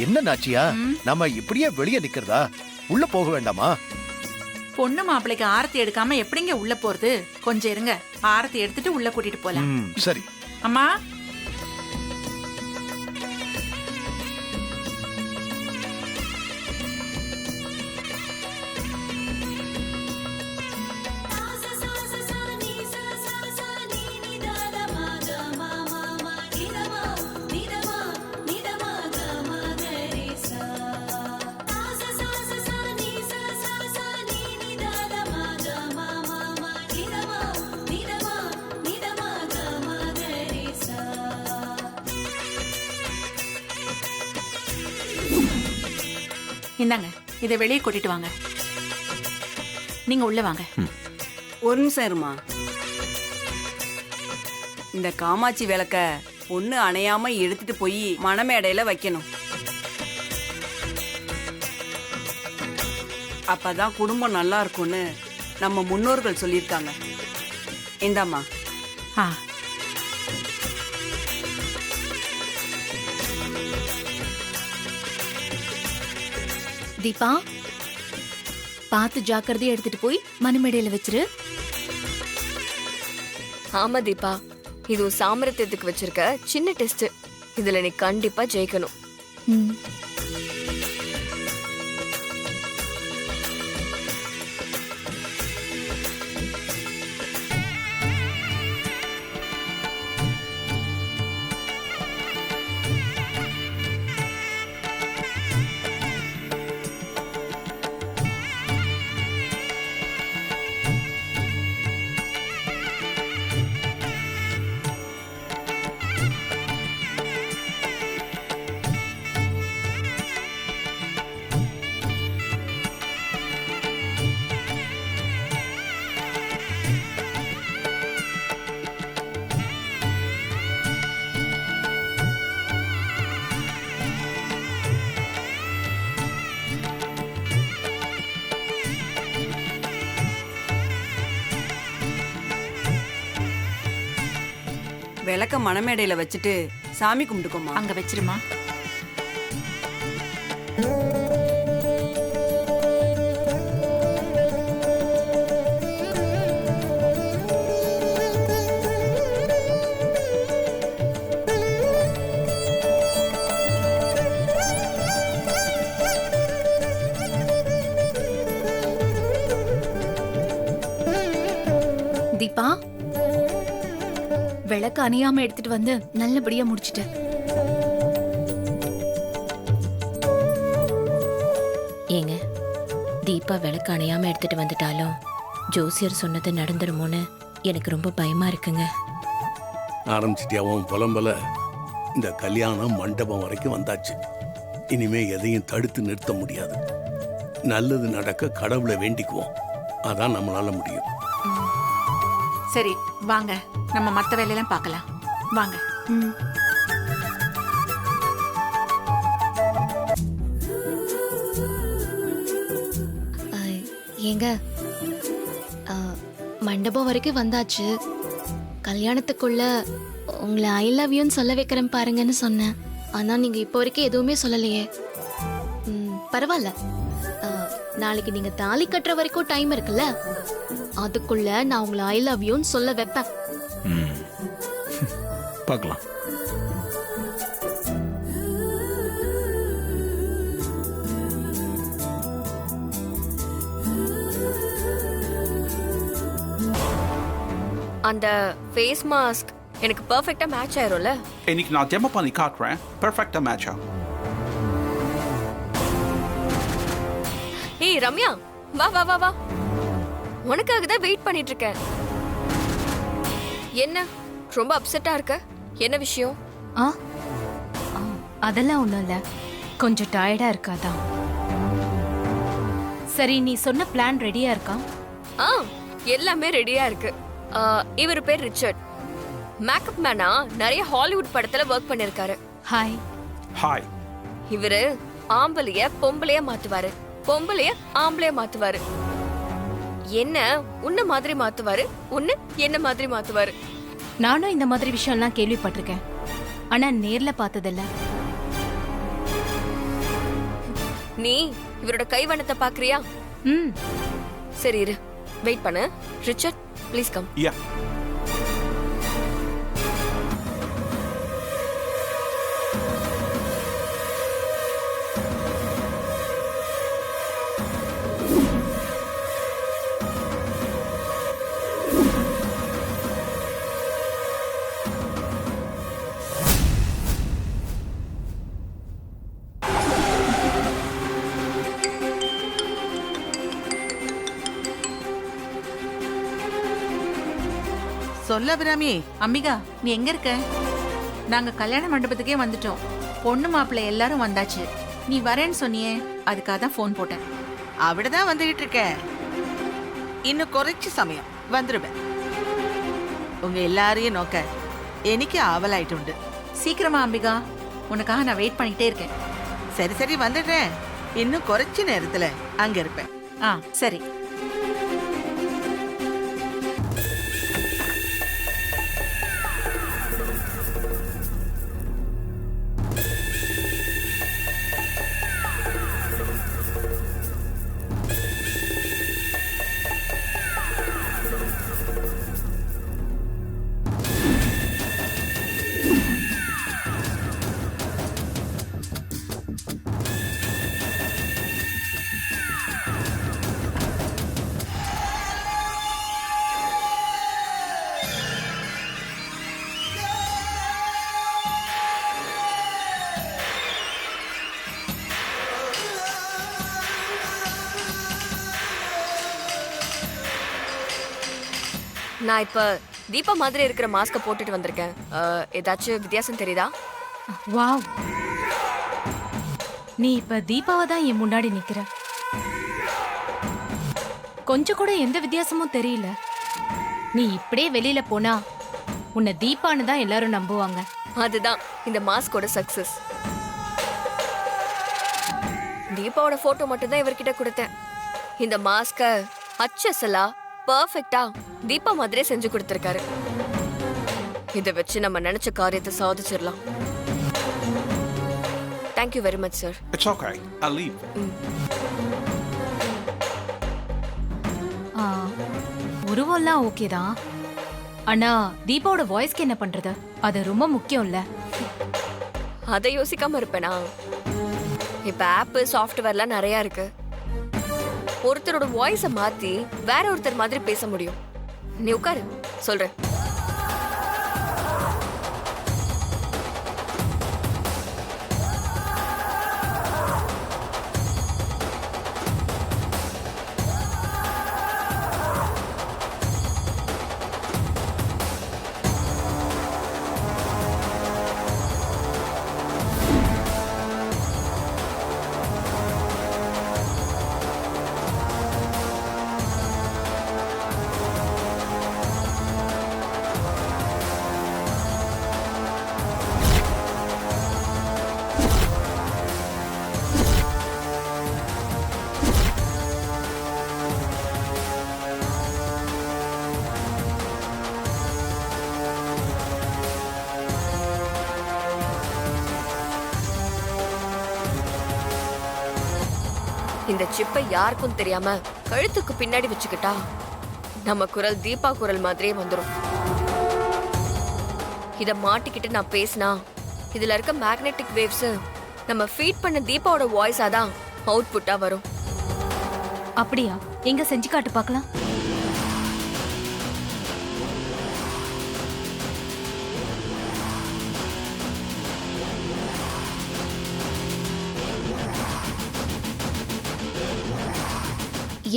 என்ன நாச்சியா, நம்ம இப்படியே வெளியே நிக்கிறதா? உள்ள போக வேண்டாமா? பொண்ணு மாப்பிளைக்கு ஆரத்தி எடுக்காம எப்படிங்க உள்ள போறது? கொஞ்சம் இருங்க, ஆரத்தி எடுத்துட்டு உள்ள கூட்டிட்டு போலாம். சரி. அம்மா, இந்தாங்க, இதை வெளியே கூட்டிட்டு வாங்க. நீங்க உள்ள வாங்க. ஒரு நிமிஷம் இருமா. இந்த காமாட்சி விளக்க பொண்ணு அணையாம எடுத்துட்டு போய் மணமேடையில வைக்கணும். அப்பதான் குடும்பம் நல்லா இருக்கும்னு நம்ம முன்னோர்கள் சொல்லியிருக்காங்க. இந்தாம்மா. ஆ, தீபா, பார்த்து ஜாக்கிரதையா எடுத்துட்டு போய் மணிமேடையில வச்சிரு. ஆமா தீபா, இது சாமர்த்தியத்துக்கு வச்சிருக்க சின்ன டெஸ்ட். இதுல நீ கண்டிப்பா ஜெயிக்கணும். விளக்க மணமேடையில வச்சுட்டு சாமி கும்பிட்டுக்கோமா. அங்க வச்சிருமா. தீபா, விளக்கு அணையாம எடுத்துட்டு வந்து நல்லபடியா முடிச்சிட்ட. ஏங்க, தீபா விளக்கு அணையாம எடுத்துட்டு வந்துட்டாலும் ஜோசியர் சொன்னது நடந்துருமோன்னு எனக்கு ரொம்ப பயமா இருக்குங்க. ஆரம்பிச்சிட்டியாவும் புலம்பல. இந்த கல்யாணம் மண்டபம் வரைக்கும் வந்தாச்சு. இனிமே எதையும் தடுத்து நிறுத்த முடியாது. நல்லது நடக்க கடவுளை வேண்டிக்குவோம். அதான் நம்மளால முடியும். சரி வாங்க, நம்ம மத்த வேலையெல்லாம் பார்க்கலாம். வாங்க. ஏங்க, மண்டபம் வரைக்கும் வந்தாச்சு. கல்யாணத்துக்குள்ள உங்களை ஐ லவ் யூன்னு சொல்ல வைக்கிறேன் பாருங்கன்னு சொன்னேன். ஆனா நீங்க இப்போ வரைக்கும் எதுவுமே சொல்லலையே. பரவாயில்ல, நாளைக்கு நீங்க தாலி கட்டுற வரைக்கும் டைம் இருக்குல்ல, அதுக்குள்ள நான் உங்களை ஐ லவ் யூன்னு சொல்ல வைப்பேன். பார்க்கலாம். அந்த ஃபேஸ் மாஸ்க் எனக்கு பெர்ஃபெக்ட்டா மேட்ச் ஆயிரும்ல. இன்னைக்கு நான் டெமோ பண்ணி காட்டுறேன். பெர்ஃபெக்ட்டா மேட்ச் ஆகும். ஏய் ரம்யா, வா வா வா வா. உனக்காக தான் வெயிட் பண்ணிட்டு இருக்கேன். என்ன ரொம்ப அப்செட்டா இருக்க? என்ன விஷயம்? அதெல்லாம் ஒண்ணும் இல்ல, கொஞ்சம் டயர்டா இருக்காதான். சரி, நீ சொன்ன பிளான் ரெடியா இருக்கா? எல்லாமே ரெடியா இருக்கு. இவர் பேர் ரிச்சர்ட். மேக்கப் மேனா நிறைய ஹாலிவுட் படத்துல ஒர்க் பண்ணிருக்காரு. ஹாய். ஹாய். இவரு ஆம்பளைய பொம்பளைய மாத்துவாரு, பொம்பளைய ஆம்பளைய மாத்துவாரு. என்ன உன்ன மாதிரி மாத்துவாரு, உன்ன என்ன மாதிரி மாத்துவாரு. நானும் இந்த மாதிரி விஷயம் எல்லாம் கேள்விப்பட்டிருக்கேன், ஆனா நேர்ல பார்த்ததில்ல. நீ இவரோட கைவண்ணத்தை பாக்குறியா? ம் சரி இரு, வெயிட் பண்ணு. Richard, please come. Yeah. சொல்ல அபிராமி. அம்பிகா, நீ எங்க இருக்க? நாங்க கல்யாண மண்டபத்துக்கே வந்துட்டோம். பொண்ணு மாப்பிள்ளை எல்லாரும் வந்தாச்சு. நீ வரேன்னு சொன்னியே, அதுக்காக தான் ஃபோன் போட்டேன். அப்படிதான் வந்துகிட்டு இருக்கேன். இன்னும் குறைச்சு சமயம் வந்துருவேன். உங்க எல்லாரையும் நோக்க எனக்கு ஆவலாயிட்டு உண்டு. சீக்கிரமா அம்பிகா, உனக்காக நான் வெயிட் பண்ணிக்கிட்டே இருக்கேன். சரி சரி வந்துடுறேன். இன்னும் குறைச்சு நேரத்துல அங்க இருப்பேன். ஆ சரி. நான் இப்ப தீபா மாதிரி இருக்கிற மாஸ்க போட்டுட்டு வந்திருக்கேன். ஏதாச்சும் வித்தியாசம் தெரியுதா? வாவ், நீ இப்ப தீபாவை தான் என் முன்னாடி நிக்கிற. கொஞ்சம் கூட எந்த வித்தியாசமும் தெரியல. நீ இப்படியே வெளியில போனா உன்னை தீபான்னு தான் எல்லாரும் நம்புவாங்க. அதுதான் இந்த மாஸ்கோட சக்சஸ். தீபாவோட போட்டோ மட்டும் தான் இவர்கிட்ட கொடுத்தேன். இந்த மாஸ்க அச்சசலா பர்ஃபெக்ட்டா தீபா மாதிரியே செஞ்சு கொடுத்திருக்காரு. இதை வச்சு நம்ம நினைச்ச காரியத்தை சாதிச்சிடலாம். Thank you very much sir. It's okay. I'll leave. உருவம்லாம் ஓகே தான். ஆனா தீபாவோட வாய்ஸ்க்கு என்ன பண்றது? அது ரொம்ப முக்கியம்ல. அதை யோசிக்காம இருப்பேனா? இப்ப ஆப் சாஃப்ட்வேர்லாம் நிறைய இருக்கு. ஒருத்தரோட வாய்ஸை மாத்தி வேற ஒருத்தர் மாதிரி பேச முடியும். நீ உட்காரு, சொல்றேன். இந்த சிப்பை யாருக்கும் தெரியாம கழுத்துக்கு பின்னாடி வச்சுக்கிட்டா நம்ம குரல் தீபா குரல் மாதிரியே வந்துடும். இத மாட்டிக்கிட்டு நான் பேசினா இதுல இருக்க மேக்னெட்டிக் வேவ்ஸ் நம்ம ஃபீட் பண்ண தீபாவோட வாய்ஸா தான் அவுட்புட்டா வரும். அப்படியா? எங்க செஞ்சு காட்டு பார்க்கலாம்.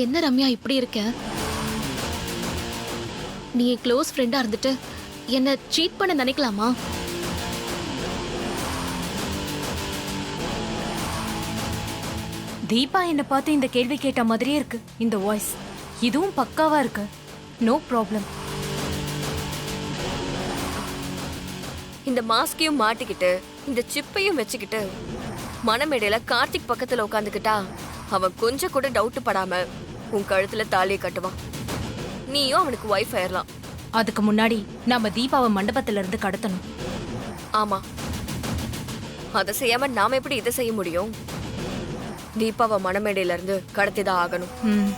என்ன ரம்யா இப்படி இருக்க? நீ என் க்ளோஸ் ஃப்ரெண்டா இருந்துட்டு என்ன சீட் பண்ண நினைக்கலாமா? தீபா என்ன பார்த்து இந்த கேள்வி கேட்ட மாதிரியே இருக்கு இந்த வாய்ஸ். இதுவும் பக்காவா இருக்கு. No problem. இந்த மாஸ்கையும் மாட்டிக்கிட்டு இந்த சிப்பையும் வச்சுக்கிட்டு மனமேடையில கார்த்திக் பக்கத்துல உட்காந்துக்கிட்டா அவன் கொஞ்சம் கூட டவுட் படாம உன் கழுத்துல தாலியை கட்டுவான். நீயும் அவனுக்கு வைஃப் ஆயிரலாம். அதுக்கு முன்னாடி நாம தீபாவை மண்டபத்துல இருந்து கடத்தணும். ஆமா, அதை செய்யாம நாம எப்படி இதை செய்ய முடியும்? தீபாவை மணமேடையில இருந்து கடத்தி தான் ஆகணும். ம்.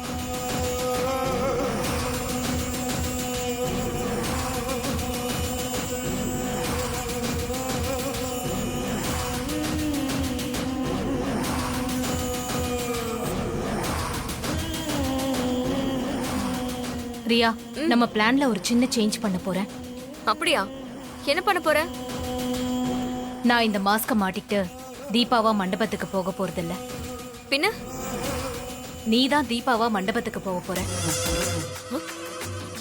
ரியா, நம்ம பிளான்ல ஒரு சின்ன சேஞ்ச் பண்ண போறேன். அப்படியா? என்ன பண்ண போற? நான் இந்த மாஸ்க மாட்டிக்கிட்டு தீபாவா மண்டபத்துக்கு போக போறதில்ல. பின்ன நீ தான் தீபாவா மண்டபத்துக்கு போக போற.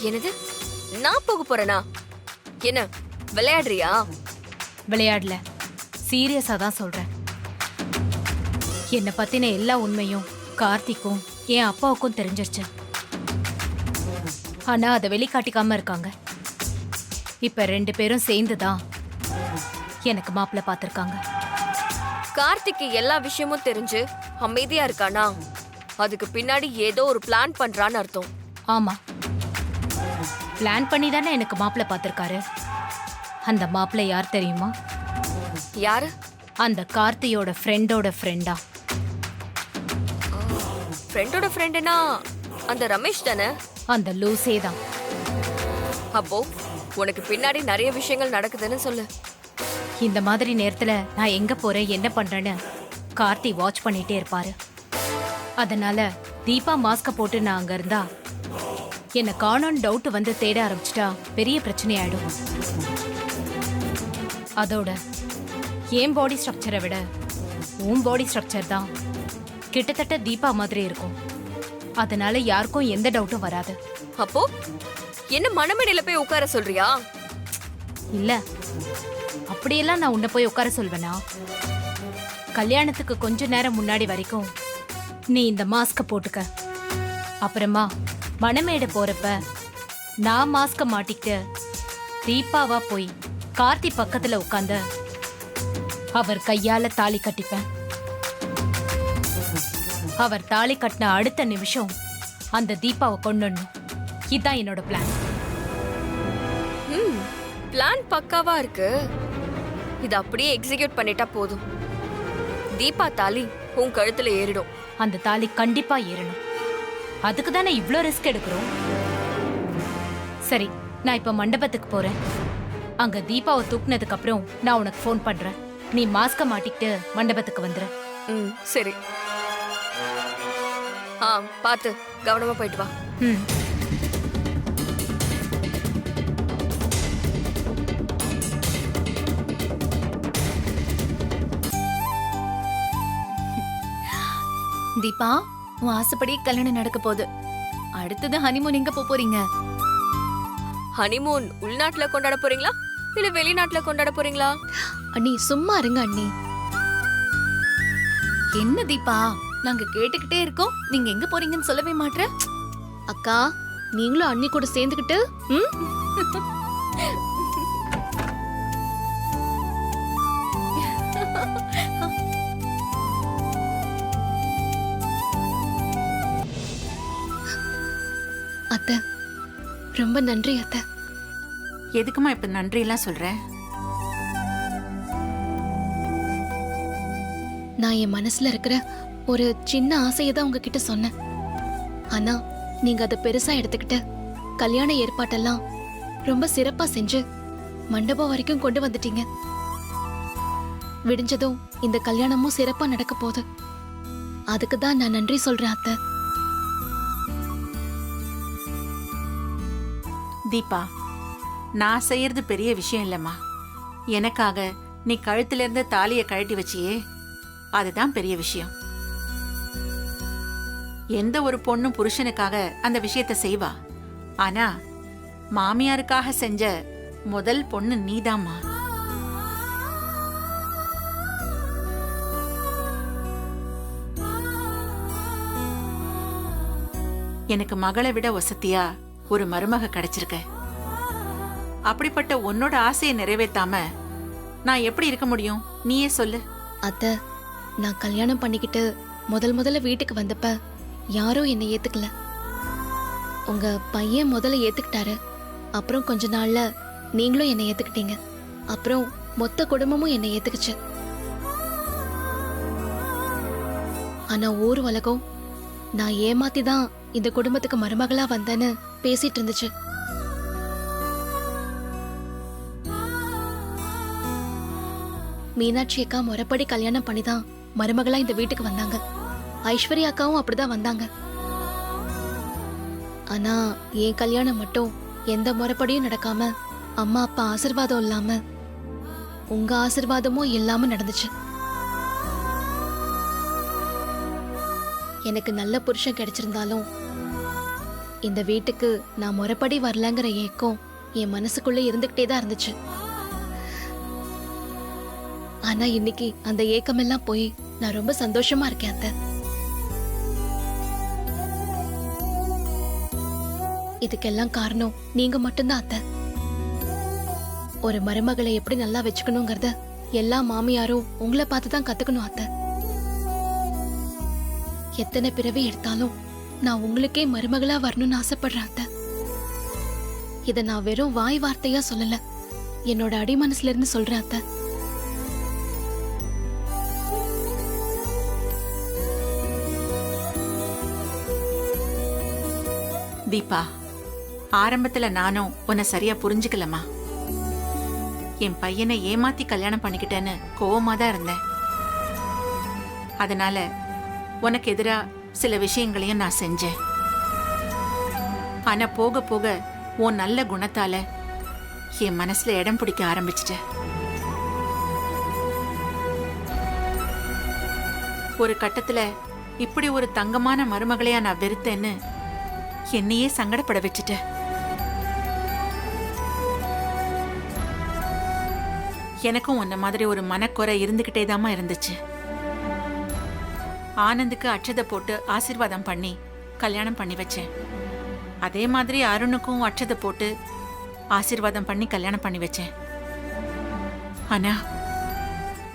என்னது? நான் போக போறேனா? என்ன விளையாடுறியா? விளையாடல, சீரியஸா தான் சொல்றேன். என்னை பத்தின எல்லா உண்மையும் கார்த்திக்கும் என் அப்பாவுக்கும் தெரிஞ்சிருச்சு. ஆனா அதை வெளிக்காட்டிக்காம இருக்காங்க. இப்ப 2 பேரும் சேர்ந்துதான் எனக்கு மாப்பிள்ளை பார்த்திருக்காங்க. கார்த்திக்கு எல்லா விஷயமும் தெரிஞ்சு அமைதியா இருக்கானா? அதுக்கு பின்னாடி ஏதோ ஒரு பிளான் பண்றான்னு அர்த்தம். ஆமா, பிளான் பண்ணி தானே எனக்கு மாப்பிள்ளை பார்த்திருக்காரு. அந்த மாப்பிள்ளை யார் தெரியுமா? யாரு? அந்த கார்த்தியோட ஃப்ரெண்டோட ஃப்ரெண்டா. ஃப்ரெண்டோட ஃப்ரெண்டுனா அந்த ரமேஷ் தானே? அந்த லூசே தான். அப்போ உனக்கு பின்னாடி நிறைய விஷயங்கள் நடக்குதுன்னு சொல்லு. இந்த மாதிரி நேரத்துல நான் எங்க போறேன் என்ன பண்றேன்னு கார்த்தி வாட்ச் பண்ணிட்டே இருப்பாரு. அதனால தீபா மாஸ்க போட்டு நான் அங்க இருந்தா என்ன காணோன்னு டவுட் வந்து தேட ஆரம்பிச்சிட்டா பெரிய பிரச்சனை ஆயிடும். அதோட என் பாடி ஸ்ட்ரக்சரை விட உன் பாடி ஸ்ட்ரக்சர் தான் கிட்டத்தட்ட தீபா மாதிரி இருக்கும். அதனால யாருக்கும் எந்த டவுட்டும் வராது. அப்போ என்ன மணமேடையில போய் உட்கார சொல்றியா? இல்ல, அப்படியெல்லாம் நான் உன்னை போய் உட்கார சொல்வேனா? கல்யாணத்துக்கு கொஞ்ச நேரம் முன்னாடி வரைக்கும் நீ இந்த மாஸ்க போட்டுக்க. அப்புறமா மணமேடை போறப்ப நான் மாஸ்க மாட்டிக்கிட்டு தீபாவா போய் கார்த்தி பக்கத்துல உட்கார்ந்து அவர் கையால தாலி கட்டிப்பேன். அவர் தாலி கட்டின அடுத்த நிமிஷம் அந்த தீபாவை கொண்டுடணும். இதான் என்னோட பிளான். பிளான் பக்காவா இருக்கு. இது அப்படியே எக்ஸிக்யூட் பண்ணிட்டா போதும். தீபா தாலி உன் கழுத்துல ஏறிடும். அந்த தாலி கண்டிப்பா ஏறணும். அதுக்கு தானே இவ்ளோ ரிஸ்க் எடுக்கிறோம். சரி, நான் இப்ப மண்டபத்துக்கு போறேன். அங்க தீபாவை தூக்குனதுக்கு அப்புறம் நான் உனக்கு ஃபோன் பண்றேன். நீ மாஸ்க மாட்டிக்கிட்டு மண்டபத்துக்கு வந்துரு. சரி. பாத்து கவனமா போயிட்டு வா. தீபா, உன் ஆசைப்படி கல்யாணம் நடக்க போகுது. அடுத்தது ஹனிமூன் எங்க போறீங்க? ஹனிமூன் உள்நாட்டுல கொண்டாட போறீங்களா இல்ல வெளிநாட்டுல கொண்டாட போறீங்களா? அண்ணி சும்மா இருங்க அண்ணி. என்ன தீபா, நாங்க கேட்டுக்கிட்டே இருக்கோம், நீங்க எங்க போறீங்கன்னு சொல்லவே மாட்ற. அக்கா, நீங்களும் அண்ணி கூட சேர்ந்துக்கிட்டு அத்தை, ரொம்ப நன்றி அத்தை. எதுக்குமா இப்ப நன்றி எல்லாம் சொல்ற? நான் என் மனசுல இருக்கிற ஒரு சின்ன ஆசையை தான் உங்ககிட்ட சொன்னேன். ஆனா நீங்க அதை பெருசா எடுத்துக்கிட்டு கல்யாண ஏற்பாட்டெல்லாம் ரொம்ப சிறப்பா செஞ்சு மண்டபம் வரைக்கும் கொண்டு வந்துட்டீங்க. விடிஞ்சதும் இந்த கல்யாணமும் சிறப்பா நடக்க போகுது. அதுக்கு தான் நான் நன்றி சொல்றேன் அத்தை. தீபா, நான் செய்யறது பெரிய விஷயம் இல்லம்மா. எனக்காக நீ கழுத்துல இருந்து தாலியை கழட்டி வச்சியே, அதுதான் பெரிய விஷயம். எந்த ஒரு பொண்ணும் புருஷனுக்காக அந்த விஷயத்தை செய்வா. ஆனா மாமியாருக்காக செஞ்ச முதல் பொண்ணு நீதாம்மா. எனக்கு மகளை விட வசதியா ஒரு மருமக கிடைச்சிருக்க. அப்படிப்பட்ட உன்னோட ஆசையை நிறைவேற்றாம நான் எப்படி இருக்க முடியும்? நீயே சொல்லு. அத்தை, நான் கல்யாணம் பண்ணிக்கிட்டு முதல்ல வீட்டுக்கு வந்தப்ப யாரும் என்னை ஏத்துக்கல. உங்க பையன் முதல்ல ஏத்துக்கிட்டாரு. அப்புறம் கொஞ்ச நாள்ல நீங்களும் என்னை ஏத்துக்கிட்டீங்க. அப்புறம் மொத்த குடும்பமும் என்னை ஏத்துக்குச்சு. ஆனா ஊர் உலகம் நான் ஏமாத்தி தான் இந்த குடும்பத்துக்கு மருமகளா வந்தேன்னு பேசிட்டு இருந்துச்சு. மீனாட்சி அக்கா முறைப்படி கல்யாணம் பண்ணிதான் மருமகளா இந்த வீட்டுக்கு வந்தாங்க. ஐஸ்வர்யா அக்காவும் அப்படிதான் வந்தாங்க. ஆனா என் கல்யாணம் மட்டும் எந்த முறைப்படியும் நடக்காம, அம்மா அப்பா ஆசீர்வாதம் இல்லாம, உங்க ஆசீர்வாதமும் இல்லாம நடந்துச்சு. எனக்கு நல்ல புருஷன் கிடைச்சிருந்தாலும் இந்த வீட்டுக்கு நான் முறைப்படி வரலங்கிற ஏக்கம் என் மனசுக்குள்ள இருந்துகிட்டே தான் இருந்துச்சு. ஆனா இன்னைக்கு அந்த ஏக்கமெல்லாம் போய் நான் ரொம்ப சந்தோஷமா இருக்கேன் அத்தை. இதுக்கெல்லாம் காரணம் நீங்க மட்டும்தான் அத்தை. ஒரு மருமகளை எப்படி நல்லா வச்சுக்கணுங்கிறத எல்லா மாமியாரும் உங்களை பார்த்து தான் கத்துக்கணும் அத்தை. எத்தனை பிறவி எடுத்தாலும் நான் உங்களுக்கே மருமகளா வரணும்னு ஆசைப்படுறேன் அத்தை. இத நான் வெறும் வாய் வார்த்தையா சொல்லல, என்னோட அடிமனசுல இருந்து சொல்றேன் அத்தை. தீபா, ஆரம்பத்துல நானும் உன்னை சரியா புரிஞ்சுக்கலமா. என் பையனை ஏமாத்தி கல்யாணம் பண்ணிக்கிட்டேன்னு கோவமா தான் இருந்தேன். அதனால உனக்கு எதிரா சில விஷயங்களையும் நான் செஞ்சேன். ஆனா போக போக உன் நல்ல குணத்தால என் மனசுல இடம் பிடிக்க ஆரம்பிச்சிட்டேன். ஒரு கட்டத்துல இப்படி ஒரு தங்கமான மருமகளையா நான் வெறுத்தேன்னு என்னையே சங்கடப்பட வச்சுட்டேன். எனக்கும் உன்ன மாதிரி ஒரு மனக்குறை இருந்துகிட்டே தாமா இருந்துச்சு. ஆனந்துக்கு அட்சதை போட்டு ஆசீர்வாதம் பண்ணி கல்யாணம் பண்ணி வச்சேன். அதே மாதிரி அருணுக்கும் அட்சதை போட்டு ஆசீர்வாதம் பண்ணி கல்யாணம் பண்ணி வச்சேன். ஆனா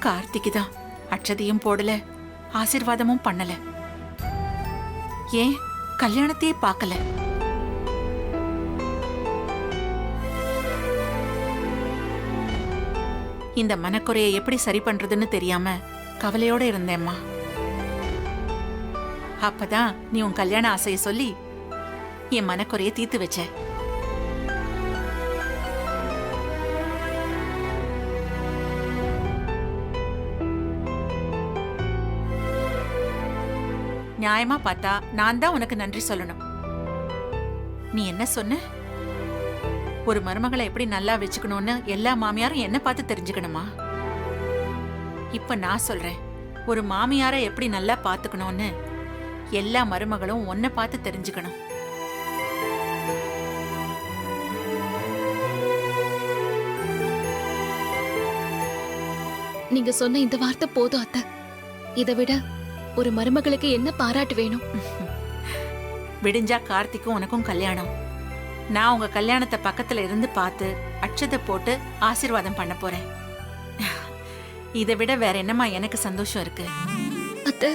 கார்த்திக்கு தான் அட்சதையும் போடல, ஆசீர்வாதமும் பண்ணல. ஏன் கல்யாணத்தையே பார்க்கல? இந்த மனக்குறையை எப்படி சரி பண்றதுன்னு தெரியாம கவலையோட இருந்தேம்மா. அப்பதான் நீ உன் கல்யாண ஆசையை சொல்லி என் மனக்குறைய தீர்த்து வச்ச. நியாயமா பார்த்தா நான் தான் உனக்கு நன்றி சொல்லணும். நீ என்ன சொன்ன? ஒரு மருமகளை எப்படி நல்லா வச்சுக்கணும்னு எல்லா மாமியாரும் என்ன பார்த்து தெரிஞ்சுக்கணுமா? இப்ப நான் சொல்றேன், ஒரு மாமியாரை எப்படி நல்லா பாத்துக்கணும்னு எல்லா மருமகளும் உன்னை பார்த்து தெரிஞ்சுக்கணும். நீங்க சொன்ன இந்த வார்த்தை போதும் அத்தை. இதை விட ஒரு மருமகளுக்கு என்ன பாராட்டு வேணும்? விடிஞ்சா கார்த்திக்கும் உனக்கும் கல்யாணம். நான் உங்க கல்யாணத்தை பக்கத்துல இருந்து பார்த்து அட்சதை போட்டு ஆசீர்வாதம் பண்ண போறேன். இதை விட வேற என்னமா எனக்கு சந்தோஷம் இருக்கு? அத்தை,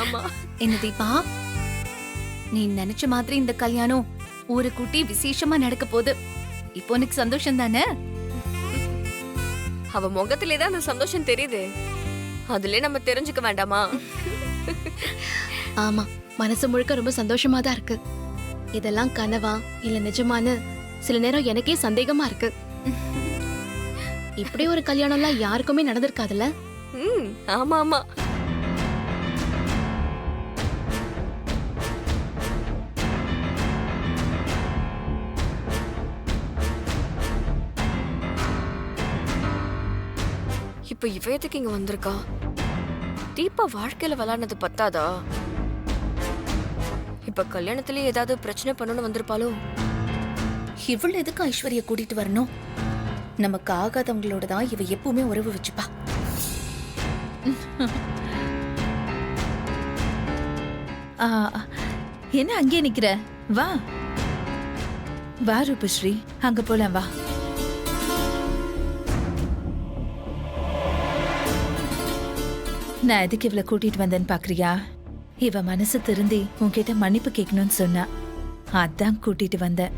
ஆமா. என்ன தீபா, நீ நினைச்ச மாதிரி இந்த கல்யாணம் ஒரு குட்டி விசேஷமா நடக்க போகுது. இப்போ உனக்கு சந்தோஷம் தானே? அவ முகத்திலே தான் அந்த சந்தோஷம் தெரியுது. அதுல நம்ம தெரிஞ்சுக்க வேண்டாமா? ஆமா, மனசு முழுக்க ரொம்ப சந்தோஷமா தான் இருக்கு. இதெல்லாம் கனவா இல்ல நிஜமானு சில நேரம் எனக்கே சந்தேகமா இருக்கு. இப்படி ஒரு கல்யாணம்லாம் யாருக்குமே நடந்திருக்காதுல்ல? ஆமா ஆமா. இப்ப இவ எதுக்கு இங்க வந்திருக்கா? தீபா வாழ்க்கையில விளையாடுனது பத்தாதா? இப்ப கல்யாணத்திலேயே ஏதாவது பிரச்சனை பண்ணணும்னு வந்திருப்பாளோ? இவ்வளவு எதுக்கு ஐஸ்வர்யா கூட்டிட்டு வரணும்? நமக்கு ஆகாதவங்களோட தான் இவ எப்பவுமே உறவு வச்சுப்பா. என்ன அங்கே நிக்கிற? வா. வா ரூபஸ்ரீ, அங்க போலாம் வா. நான் எதுக்கு இவளை கூட்டிட்டு வந்தேன்னு பாக்குறியா? இவ மனசு திருந்தி உன்கிட்ட மன்னிப்பு கேட்கணும்னு சொன்னா, அதான் கூட்டிட்டு வந்தேன்.